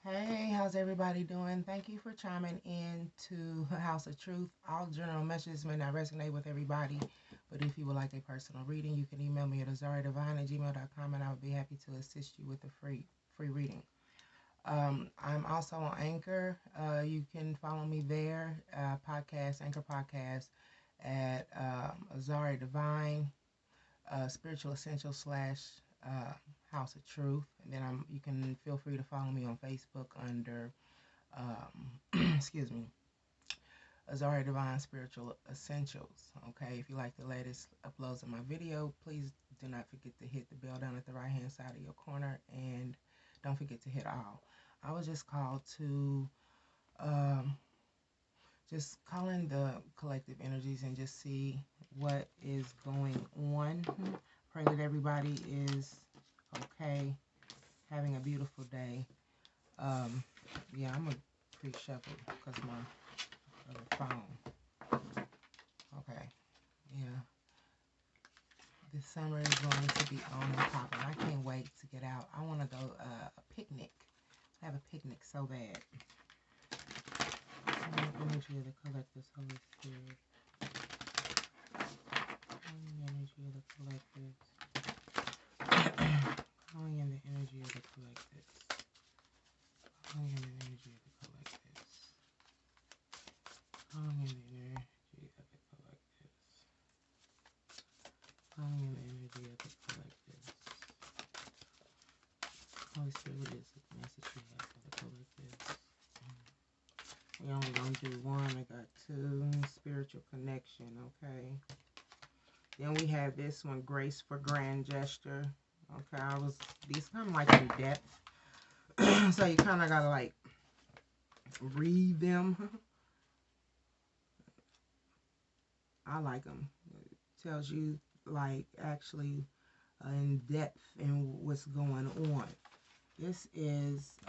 Hey, how's everybody doing? Thank you for chiming in to House of Truth. All general messages may not resonate with everybody, but if you would like a personal reading, you can email me at azaridivine@gmail.com and I would be happy to assist you with a free reading. I'm also on Anchor. You can follow me there, Anchor Podcast at Azari Divine, Spiritual Essential slash uh, House of Truth. And then you can feel free to follow me on Facebook under, excuse me, Azari Divine Spiritual Essentials. Okay, if you like the latest uploads of my video, please do not forget to hit the bell down at the right hand side of your corner and don't forget to hit all. I was just called to um, just call in the collective energies and just see what is going on. Pray that everybody is okay, having a beautiful day. Yeah, I'm gonna pre-shuffle because my phone. Okay, yeah. This summer is going to be on and popping. I can't wait to get out. I want to go a picnic. Have a picnic so bad. Energy of the collectors, Holy Spirit. Energy of the collectors. Calling in the energy of the collectives. Calling in the energy of the collectives. Calling in the energy of the collectives. Calling in the energy of the collectives. Holy Spirit, what is the message you have for the collectives? We only gonna do one. I got two. Spiritual connection, okay. Then we have this one, grace for grand gesture. Okay, these kind of like in depth. So you kind of gotta like read them. I like them. It tells you like actually in depth in what's going on. This is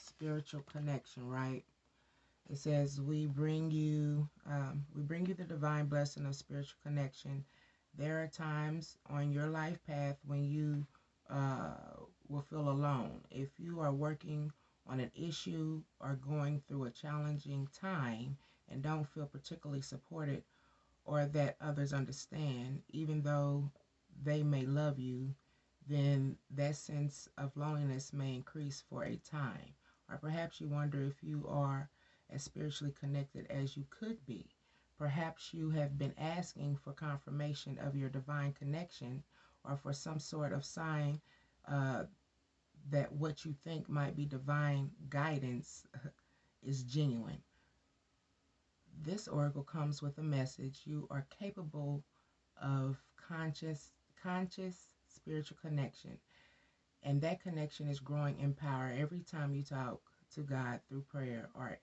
spiritual connection, right? It says we bring you the divine blessing of spiritual connection. There are times on your life path when you will feel alone. If you are working on an issue or going through a challenging time and don't feel particularly supported or that others understand, even though they may love you, then that sense of loneliness may increase for a time. Or perhaps you wonder if you are as spiritually connected as you could be. Perhaps you have been asking for confirmation of your divine connection or for some sort of sign uh, that what you think might be divine guidance is genuine. This oracle comes with a message. You are capable of conscious spiritual connection. And that connection is growing in power every time you talk to God through prayer or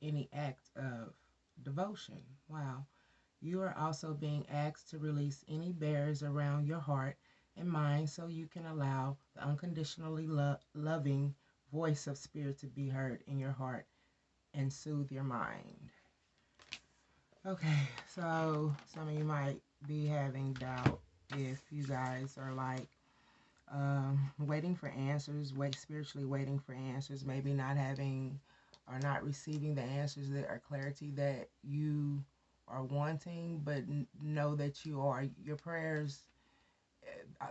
any act of devotion. Wow. You are also being asked to release any barriers around your heart and mind so you can allow the unconditionally loving voice of spirit to be heard in your heart and soothe your mind. Okay, so some of you might be having doubt if you guys are like waiting for answers, spiritually waiting for answers, maybe not having or not receiving the answers that are clarity that you are wanting, but know that your prayers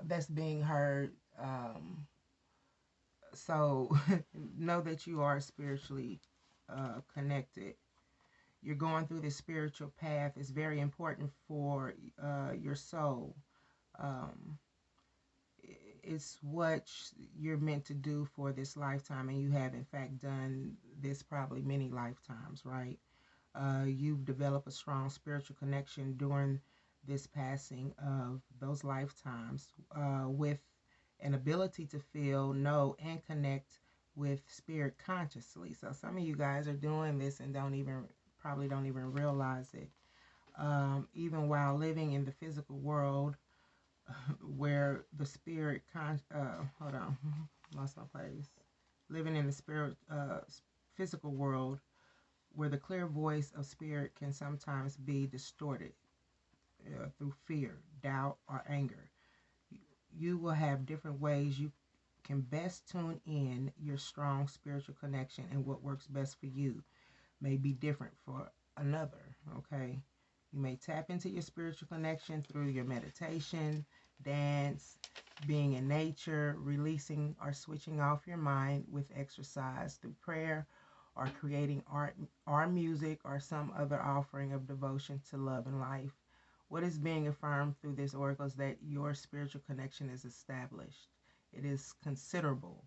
that's being heard. So know that you are spiritually connected. You're going through this spiritual path. It's very important for your soul. Um, it's what you're meant to do for this lifetime, and you have in fact done this probably many lifetimes, right? You've developed a strong spiritual connection during this passing of those lifetimes with an ability to feel, know, and connect with spirit consciously. So some of you guys are doing this and probably don't even realize it. Even while living in the physical world, where the spirit hold on, lost my place. Living in the physical world, where the clear voice of spirit can sometimes be distorted through fear, doubt, or anger. You will have different ways you can best tune in your strong spiritual connection, and what works best for you may be different for another, okay? You may tap into your spiritual connection through your meditation, dance, being in nature, releasing or switching off your mind with exercise through prayer, or creating art or music or some other offering of devotion to love and life. What is being affirmed through this oracle is that your spiritual connection is established. It is considerable,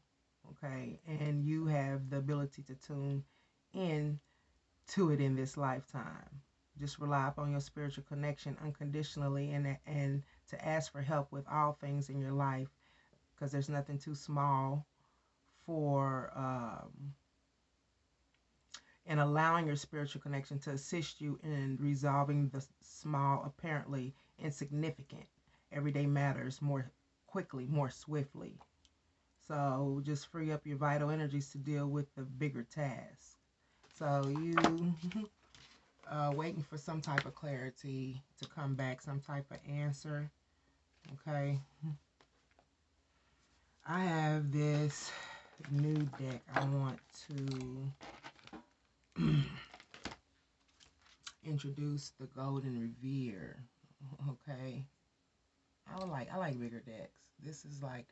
okay? And you have the ability to tune in to it in this lifetime. Just rely upon your spiritual connection unconditionally, and to ask for help with all things in your life, because there's nothing too small for and allowing your spiritual connection to assist you in resolving the small, apparently insignificant everyday matters more quickly, more swiftly. So just free up your vital energies to deal with the bigger tasks. So you waiting for some type of clarity to come back, some type of answer. Okay. I have this new deck I want to introduce, the Golden Revere. Okay. I like bigger decks. This is like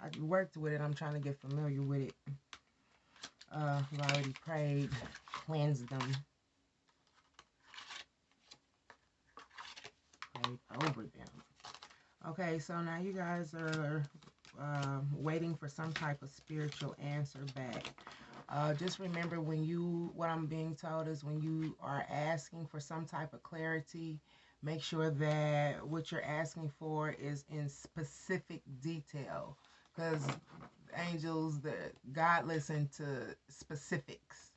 I worked with it. I'm trying to get familiar with it. I've already prayed, cleansed them, prayed over them. Okay, so now you guys are waiting for some type of spiritual answer back. Just remember, what I'm being told is when you are asking for some type of clarity, make sure that what you're asking for is in specific detail, because angels, God listen to specifics.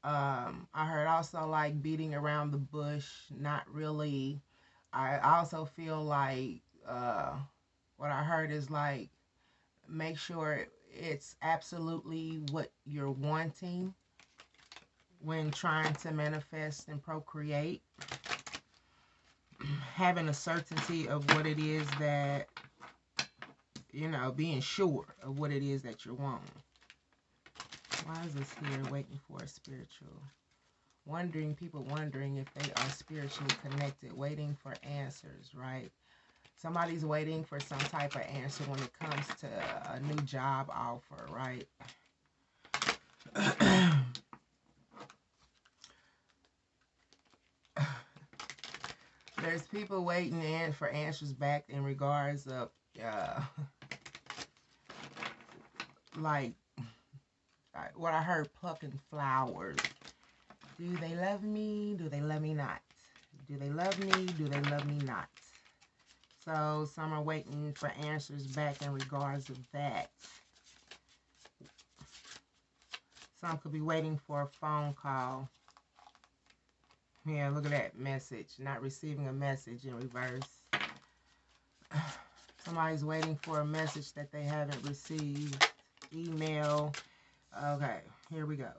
I heard also like beating around the bush, not really. I also feel like what I heard is like, make sure it's absolutely what you're wanting when trying to manifest and procreate. Having a certainty of what it is that, being sure of what it is that you're wanting. Why is this here waiting for a spiritual? People wondering if they are spiritually connected, waiting for answers, right? Somebody's waiting for some type of answer when it comes to a new job offer, right? There's people waiting in for answers back in regards of, like, what I heard, plucking flowers. Do they love me? Do they love me not? Do they love me? Do they love me not? So some are waiting for answers back in regards of that. Some could be waiting for a phone call. Yeah, look at that message. Not receiving a message in reverse. Somebody's waiting for a message that they haven't received. Email. Okay, here we go.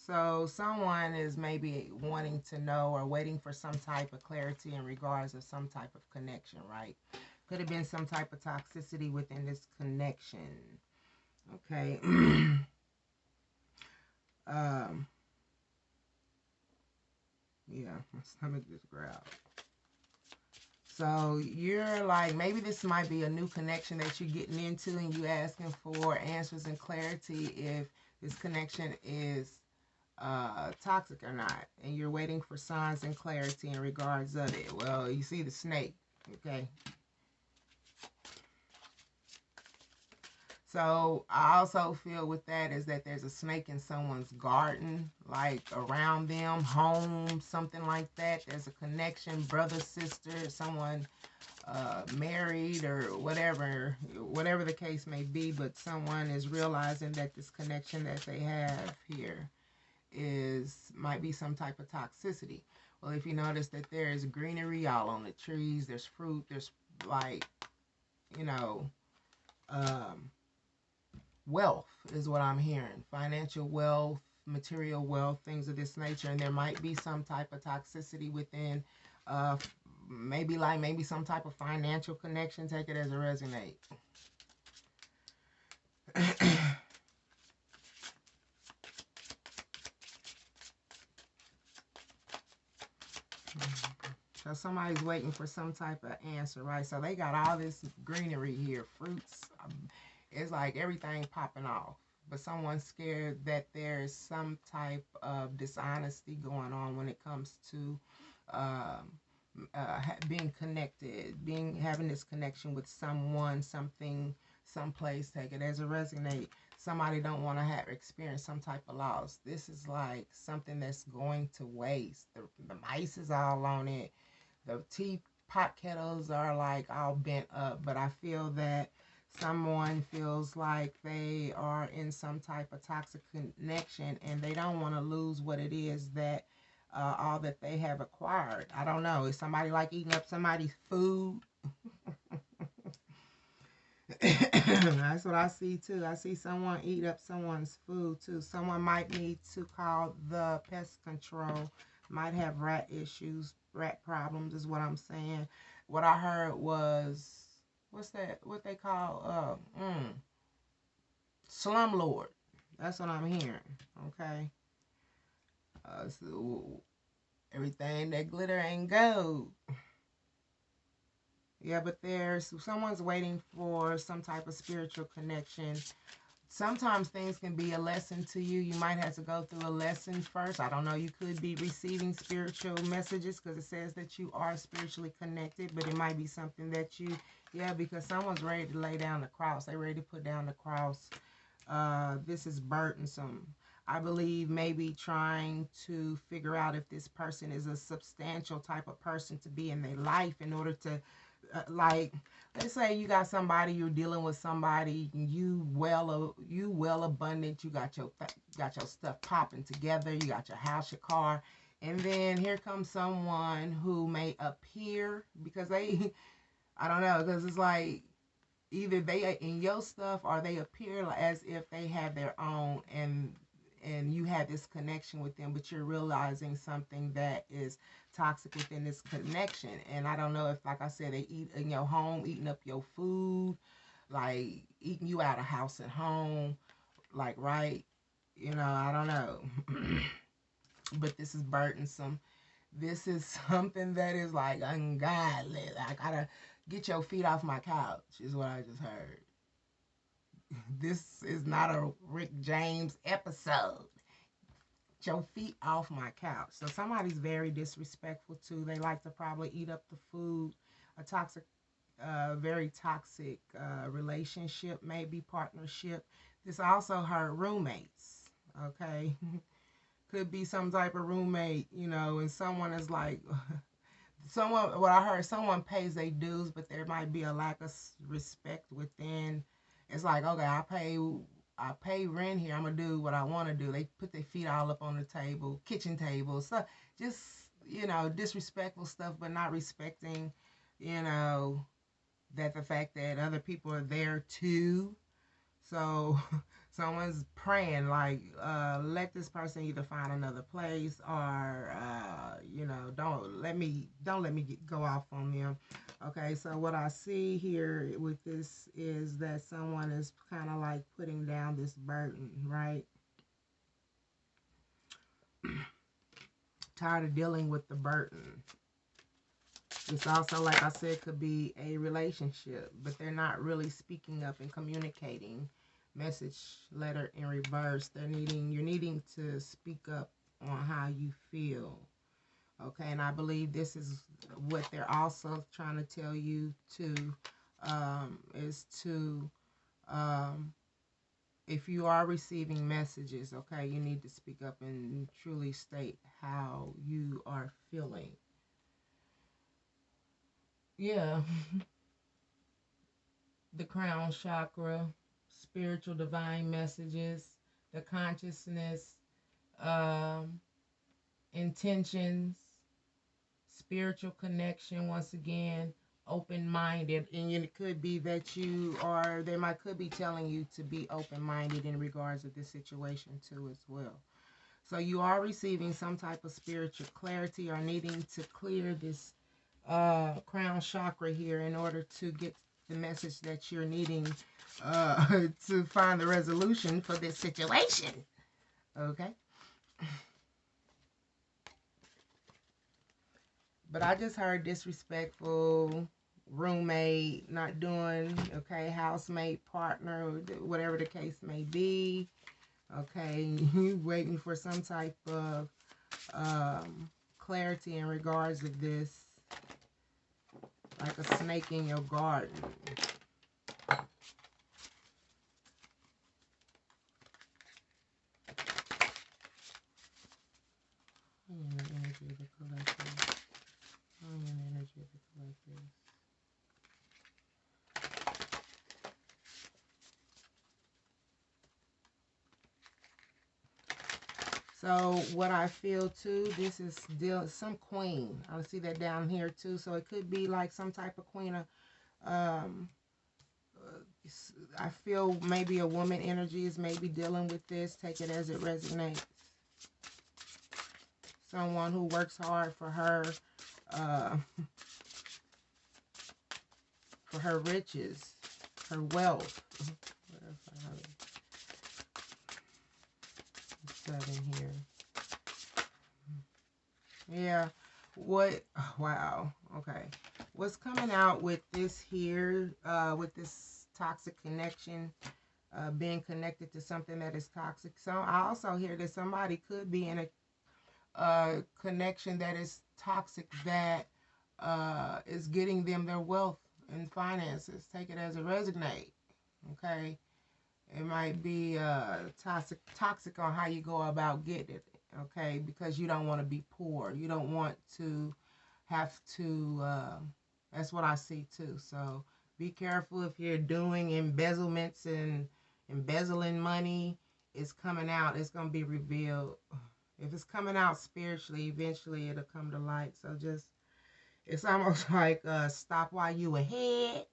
So someone is maybe wanting to know or waiting for some type of clarity in regards of some type of connection, right? Could have been some type of toxicity within this connection. Okay. Yeah, my stomach just growled. So you're like, maybe this might be a new connection that you're getting into, and you asking for answers and clarity if this connection is toxic or not, and you're waiting for signs and clarity in regards of it. Well, you see the snake, okay? So I also feel with that is that there's a snake in someone's garden, like around them, home, something like that. There's a connection, brother, sister, someone married or whatever the case may be, but someone is realizing that this connection that they have here might be some type of toxicity. Well, if you notice that there is greenery all on the trees, there's fruit, there's like, wealth is what I'm hearing. Financial wealth, material wealth, things of this nature. And there might be some type of toxicity within, maybe some type of financial connection. Take it as a resonate. So somebody's waiting for some type of answer, right? So they got all this greenery here, fruits. It's like everything popping off. But someone's scared that there's some type of dishonesty going on when it comes to being connected, having this connection with someone, something, someplace. Take it as a resonate. Somebody don't want to have experience some type of loss. This is like something that's going to waste. The mice is all on it. The teapot kettles are like all bent up. But I feel that someone feels like they are in some type of toxic connection and they don't want to lose what it is that all that they have acquired. I don't know. Is somebody like eating up somebody's food? That's what I see too. I see someone eat up someone's food too. Someone might need to call the pest control. Might have rat issues, rat problems is what I'm saying. What I heard was, what's that? What they call slumlord. That's what I'm hearing. Okay. So everything that glitter ain't gold. Yeah, but someone's waiting for some type of spiritual connection. Sometimes things can be a lesson to you. You might have to go through a lesson first. I don't know. You could be receiving spiritual messages because it says that you are spiritually connected, but it might be something that because someone's ready to lay down the cross. They're ready to put down the cross. This is burdensome. I believe maybe trying to figure out if this person is a substantial type of person to be in their life in order to, let's say you got somebody, you're dealing with somebody, you well abundant, you got your stuff popping together, you got your house, your car, and then here comes someone who may appear, because I don't know, because it's like, either they are in your stuff or they appear as if they have their own, and you have this connection with them, but you're realizing something that is toxic within this connection. And I don't know if, like I said, they eat in your home, eating up your food, like eating you out of house and home, like, right? I don't know. But this is burdensome. This is something that is like ungodly. I gotta get your feet off my couch, is what I just heard. This is not a Rick James episode. Get your feet off my couch. So somebody's very disrespectful too. They like to probably eat up the food. A toxic, very toxic relationship, maybe partnership. This also hurt roommates. Okay. Could be some type of roommate, and someone is like, what I heard, someone pays their dues, but there might be a lack of respect within. It's like, okay, I pay rent here. I'm gonna do what I want to do. They put their feet all up on the table, kitchen table, stuff, just disrespectful stuff, but not respecting, that the fact that other people are there too. So someone's praying like, let this person either find another place or, don't let me go off on them. Okay, so what I see here with this is that someone is kind of like putting down this burden, right? Tired of dealing with the burden. It's also, like I said, could be a relationship, but they're not really speaking up and communicating. Message, letter in reverse. You're needing to speak up on how you feel. Okay, and I believe this is what they're also trying to tell you to, is to, if you are receiving messages, okay, you need to speak up and truly state how you are feeling. Yeah. The crown chakra, spiritual divine messages, the consciousness, intentions, spiritual connection, once again, open-minded. And it could be that could be telling you to be open-minded in regards to this situation too as well. So you are receiving some type of spiritual clarity or needing to clear this crown chakra here in order to get the message that you're needing to find the resolution for this situation. Okay. But I just heard disrespectful, roommate, not doing, okay, housemate, partner, whatever the case may be. Okay, you waiting for some type of clarity in regards of this, like a snake in your garden. Energy of the collective. Energy of the collective. So what I feel too, this is some queen. I see that down here too. So it could be like some type of queen of, I feel maybe a woman energy is maybe dealing with this. Take it as it resonates. Someone who works hard for uh, riches, her wealth. Seven here. Yeah. What? Wow. Okay. What's coming out with this here? With this toxic connection, being connected to something that is toxic. So I also hear that somebody could be in a connection that is toxic that is getting them their wealth and finances. Take it as it resonate. Okay. It might be toxic on how you go about getting it, okay? Because you don't want to be poor. You don't want to have to, that's what I see too. So be careful if you're doing embezzlements and embezzling money. It's coming out. It's going to be revealed. If it's coming out spiritually, eventually it'll come to light. So just, it's almost like stop while you ahead.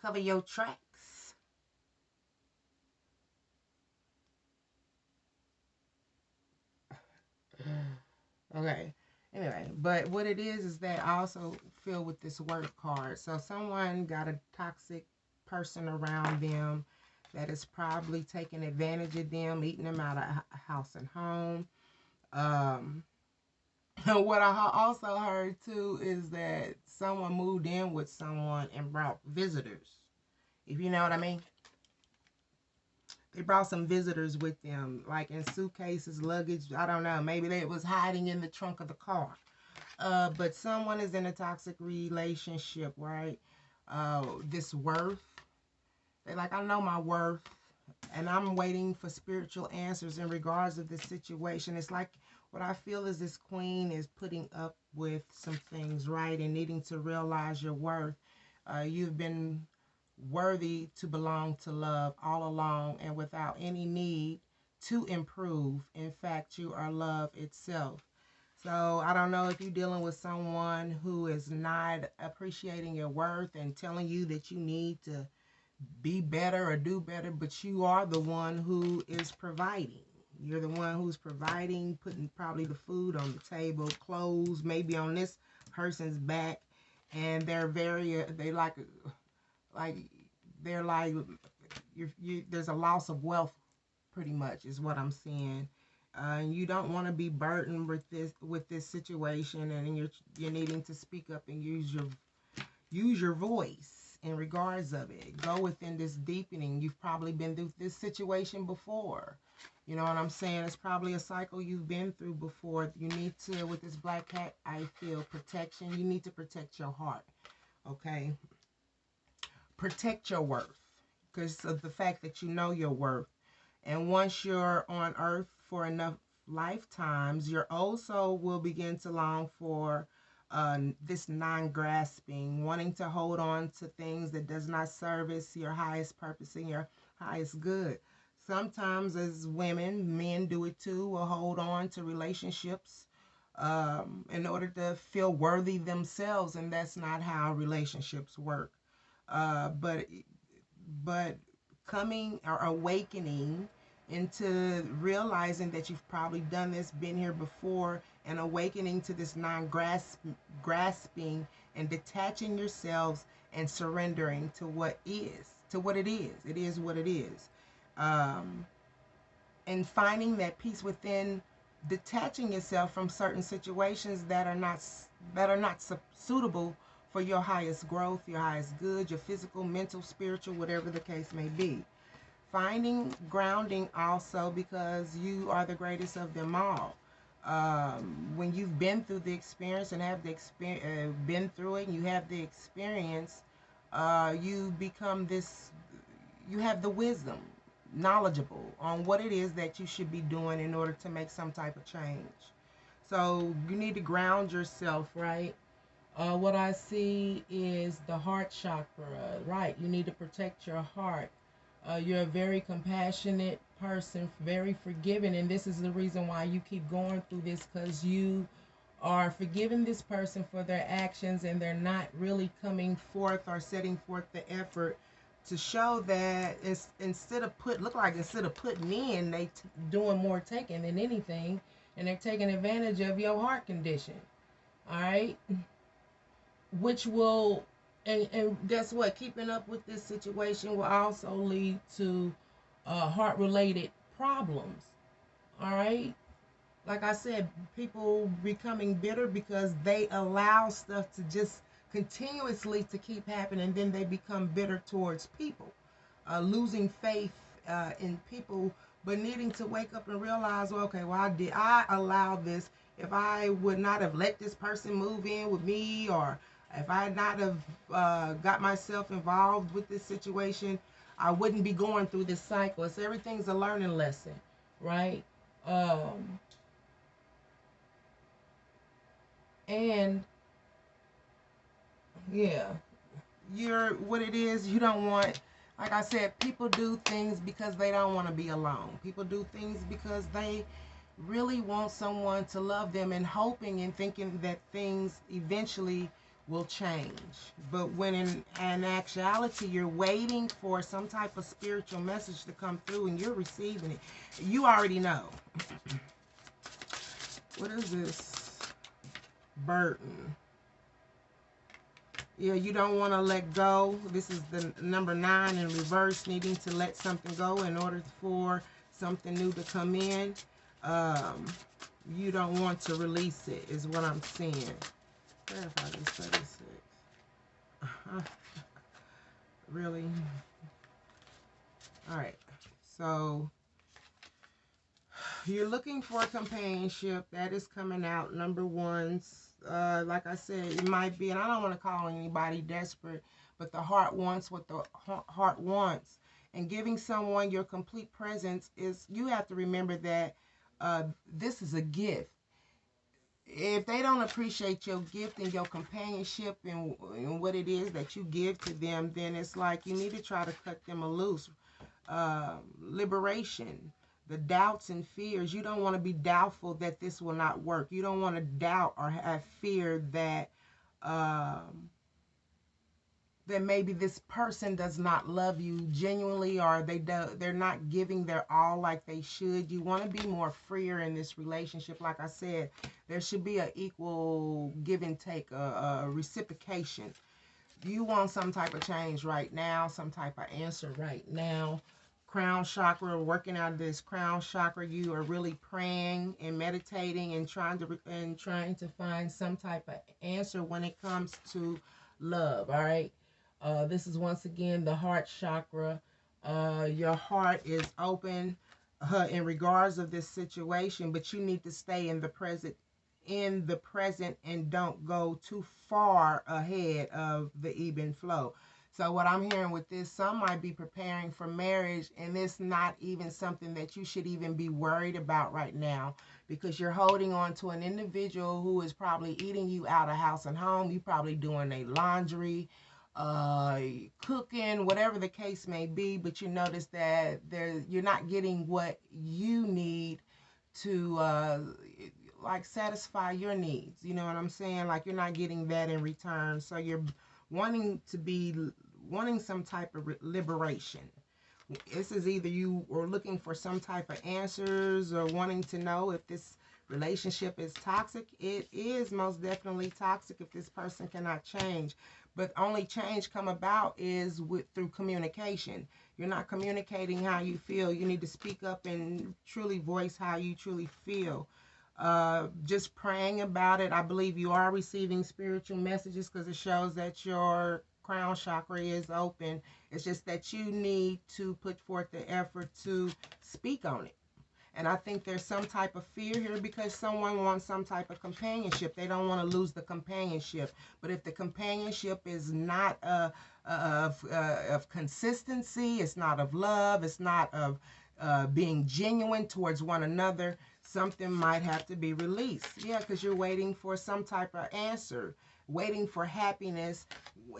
Cover your tracks. Okay. Anyway, but what it is that I also feel with this work card. So someone got a toxic person around them that is probably taking advantage of them, eating them out of house and home. What I also heard too is that someone moved in with someone and brought visitors. If you know what I mean. They brought some visitors with them, like in suitcases, luggage. I don't know. Maybe they was hiding in the trunk of the car. But someone is in a toxic relationship, right? This worth. They like, I know my worth, and I'm waiting for spiritual answers in regards of this situation. It's like what I feel is this queen is putting up with some things, right, and needing to realize your worth. You've been worthy to belong to love all along and without any need to improve. In fact, you are love itself. So I don't know if you're dealing with someone who is not appreciating your worth and telling you that you need to be better or do better, but you are the one who is providing. You're the one who's providing, putting probably the food on the table, clothes maybe on this person's back, and they're they like they're like there's a loss of wealth, pretty much is what I'm seeing. You don't want to be burdened with this situation, and you're needing to speak up and use your voice in regards of it. Go within this deepening. You've probably been through this situation before. You know what I'm saying? It's probably a cycle you've been through before. You need to, with this black cat, I feel protection. You need to protect your heart. Okay? Protect your worth because of the fact that you know your worth. And once you're on earth for enough lifetimes, your old soul will begin to long for this non-grasping, wanting to hold on to things that does not service your highest purpose and your highest good. Sometimes as women, men do it too, will hold on to relationships in order to feel worthy themselves, and that's not how relationships work. But coming or awakening into realizing that you've probably done this, been here before, and awakening to this non-grasping and detaching yourselves and surrendering to what it is. It is what it is. And finding that peace within detaching yourself from certain situations that are not suitable for your highest growth, your highest good, your physical, mental, spiritual, whatever the case may be. Finding grounding also, because you are the greatest of them all. When you've been through the experience and have the been through it, and you have the experience, you become this. You have the wisdom, knowledgeable on what it is that you should be doing in order to make some type of change. So you need to ground yourself, right? What I see is the heart chakra, right? You need to protect your heart. You're a very compassionate person, very forgiving, and this is the reason why you keep going through this, because you are forgiving this person for their actions, and they're not really coming forth or setting forth the effort to show that it's, instead of putting in, doing more taking than anything, and they're taking advantage of your heart condition. All right, which will, and guess what? Keeping up with this situation will also lead to heart related problems. All right. Like I said, people becoming bitter because they allow stuff to just continuously to keep happening, and then they become bitter towards people, losing faith in people, but needing to wake up and realize, well, okay, why did I allow this? If I would not have let this person move in with me, or if I had not have got myself involved with this situation, I wouldn't be going through this cycle. It's everything's a learning lesson, right? Um, and yeah, you're what it is. You don't want, like I said, people do things because they don't want to be alone. People do things because they really want someone to love them, and hoping and thinking that things eventually will change. But when in actuality, you're waiting for some type of spiritual message to come through, and you're receiving it, you already know. What is this? Burden. Yeah, you don't want to let go. This is the number 9 in reverse, needing to let something go in order for something new to come in. Um, you don't want to release it, is what I'm seeing. Clarify this 36. Really? All right. So you're looking for companionship. That is coming out. Number 1. Like I said, it might be, and I don't want to call anybody desperate, but the heart wants what the heart wants. And giving someone your complete presence is, you have to remember that this is a gift. If they don't appreciate your gift and your companionship, and what it is that you give to them, then it's like you need to try to cut them a loose. Liberation, the doubts and fears. You don't want to be doubtful that this will not work. You don't want to doubt or have fear that that maybe this person does not love you genuinely, or they're not giving their all like they should. You want to be more freer in this relationship. Like I said, there should be an equal give and take, a reciprocation. You want some type of change right now, some type of answer right now. Crown chakra, working out of this crown chakra, you are really praying and meditating and trying to find some type of answer when it comes to love. All right. This is once again the heart chakra. Your heart is open in regards of this situation, but you need to stay in the present and don't go too far ahead of the ebb and flow. So what I'm hearing with this, some might be preparing for marriage, and it's not even something that you should even be worried about right now, because you're holding on to an individual who is probably eating you out of house and home. You probably doing a laundry, cooking, whatever the case may be, but you notice that you're not getting what you need to like satisfy your needs. You know what I'm saying? Like you're not getting that in return. So you're wanting some type of liberation. This is either you are looking for some type of answers, or wanting to know if this relationship is toxic. It is most definitely toxic if this person cannot change. But only change come about is through communication. You're not communicating how you feel. You need to speak up and truly voice how you truly feel. just praying about it. I believe you are receiving spiritual messages because it shows that your crown chakra is open. It's just that you need to put forth the effort to speak on it. And I think there's some type of fear here because someone wants some type of companionship. They don't want to lose the companionship. But if the companionship is not of consistency, it's not of love, it's not of being genuine towards one another, something might have to be released. Yeah, because you're waiting for some type of answer, waiting for happiness,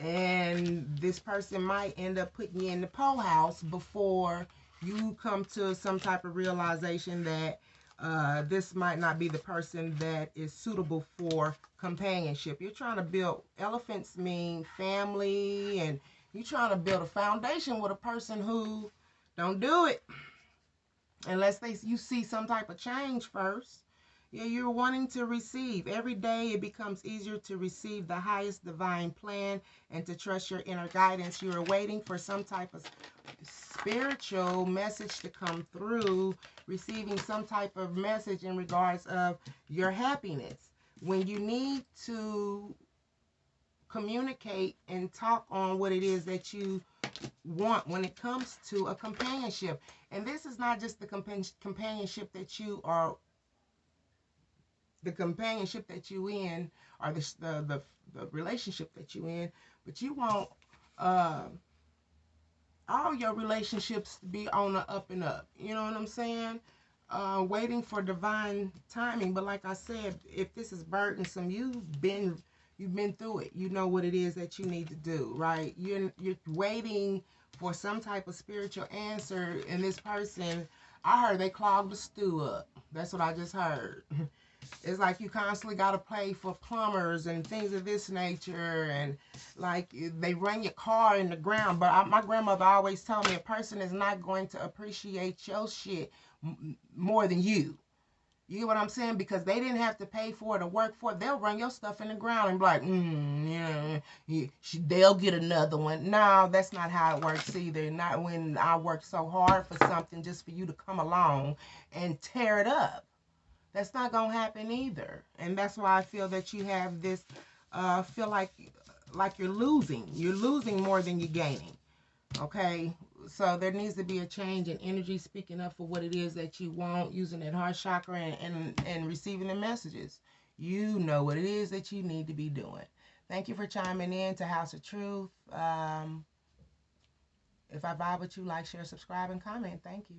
and this person might end up putting you in the pole house before you come to some type of realization that this might not be the person that is suitable for companionship. You're trying to build, elephants mean family, and you're trying to build a foundation with a person who don't do it unless you see some type of change first. Yeah, you're wanting to receive. Every day it becomes easier to receive the highest divine plan and to trust your inner guidance. You are waiting for some type of spiritual message to come through, receiving some type of message in regards of your happiness. When you need to communicate and talk on what it is that you want when it comes to a companionship. And this is not just the companionship that you are, the companionship that you in, or the relationship that you in, but you want all your relationships to be on the up and up. You know what I'm saying? Waiting for divine timing. But like I said, if this is burdensome, you've been through it. You know what it is that you need to do, right? You're waiting for some type of spiritual answer, and this person, I heard they clogged the stew up. That's what I just heard. It's like you constantly got to pay for plumbers and things of this nature, and like they run your car in the ground. But my grandmother always told me a person is not going to appreciate your shit more than you. You get what I'm saying? Because they didn't have to pay for it or work for it. They'll run your stuff in the ground and be like, yeah, they'll get another one. No, that's not how it works either. Not when I worked so hard for something just for you to come along and tear it up. That's not going to happen either. And that's why I feel that you have this, feel like you're losing. You're losing more than you're gaining. Okay? So there needs to be a change in energy, speaking up for what it is that you want, using that heart chakra and receiving the messages. You know what it is that you need to be doing. Thank you for chiming in to House of Truth. If I vibe with you, like, share, subscribe, and comment. Thank you.